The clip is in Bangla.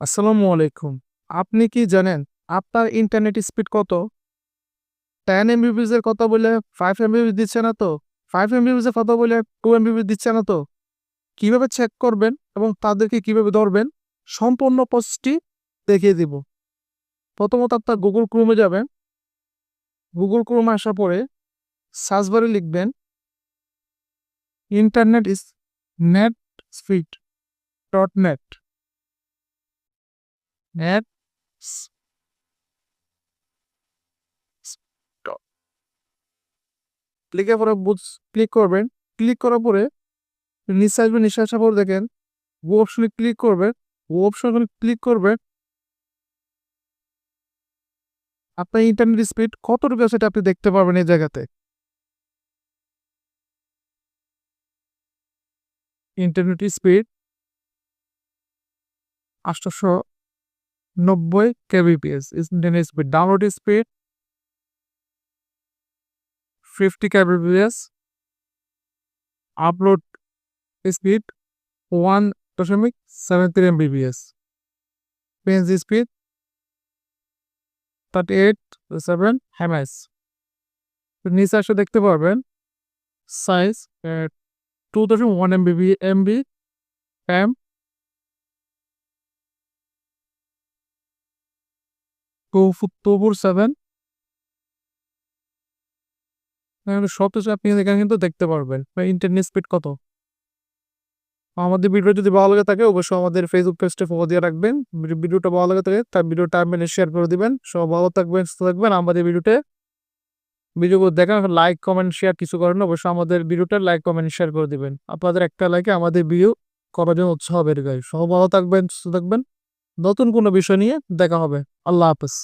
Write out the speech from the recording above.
আসসালামু আলাইকুম। আপনি কি জানেন আপনার ইন্টারনেট স্পিড কত? 10 এমবিপিএস এর কথা বলে 5 এমবিপিএস দিচ্ছে না তো? 5 এমবিপিএস এর কথা বলে 2 এমবিপিএস দিচ্ছে না তো? কিভাবে চেক করবেন এবং তাদেরকে কিভাবে ধরবেন? সম্পূর্ণ প্রসেসটি দেখিয়ে দিব। প্রথমত আপনার Google Chrome এ যাবেন। Google Chrome আসার পরে সার্চ বারে লিখবেন internet is net speed dot net. Net লিখে পরে ক্লিক করবেন। ক্লিক করার পরে নিচে আসবেন, নিচে আসার পর দেখেন গো অপশনে ক্লিক করবেন। গো অপশনে ক্লিক করবেন, আপনার ইন্টারনেট স্পিড কতটুকু আছে সেটা আপনি দেখতে পারবেন এই জায়গাতে। Internet speed 890 kbps. Internet speed download speed 50 kbps. Upload speed 1.73 Mbps. Page speed 38.7 MS. নিচে আসে দেখতে পারবেন সাইজ 2.1 এমবি র্যাম, 247। সবকিছু আপনি এখানে কিন্তু দেখতে পারবেন ইন্টারনেট স্পিড কত। আমাদের ভিডিও যদি ভালো লাগে থাকে অবশ্যই আমাদের ফেসবুক পেজটা ফলো দিয়ে রাখবেন। ভিডিওটা ভালো লাগে থাকে তার ভিডিওটা আপনি শেয়ার করে দিবেন। সব ভালো থাকবেন, সুস্থ থাকবেন। আমাদের ভিডিওগুলো দেখেন, লাইক কমেন্ট শেয়ার কিছু করেন না, অবশ্যই আমাদের ভিডিওটা লাইক কমেন্ট শেয়ার করে দিবেন। আপনাদের একটা লাইকে আমাদের ভিডিও করার জন্য উৎসাহ বেড়ে যায়। সব ভালো থাকবেন, সুস্থ থাকবেন। নতুন কোনো বিষয় নিয়ে দেখা হবে। আল্লাহ হাফেজ।